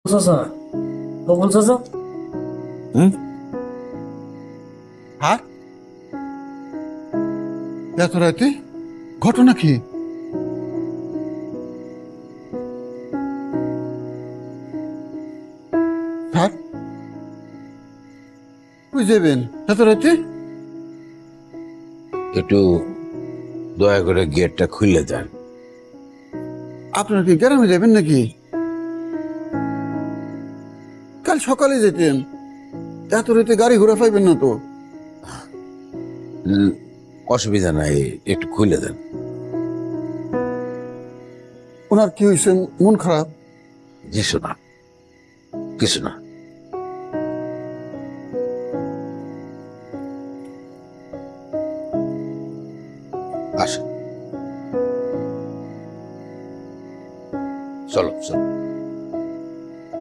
চাচা, বকুল চাচা। হুম? আর এত রাতে ঘটনা কি? স্যার, কই যাবেন এত রাতে? একটু দয়া করে গেটটা খুলে দেন। আপনার কি গ্রামে যাবেন নাকি? কাল সকালে যেতেন। এত রাতে গাড়ি ঘোড়া পাইবেন না তো। উম, অসুবিধা নাই, একটু খুলে দেন। ওনার কি হয়েছে? মন খারাপ? কিছু না, কিছু না। আসেন, চলো চলো।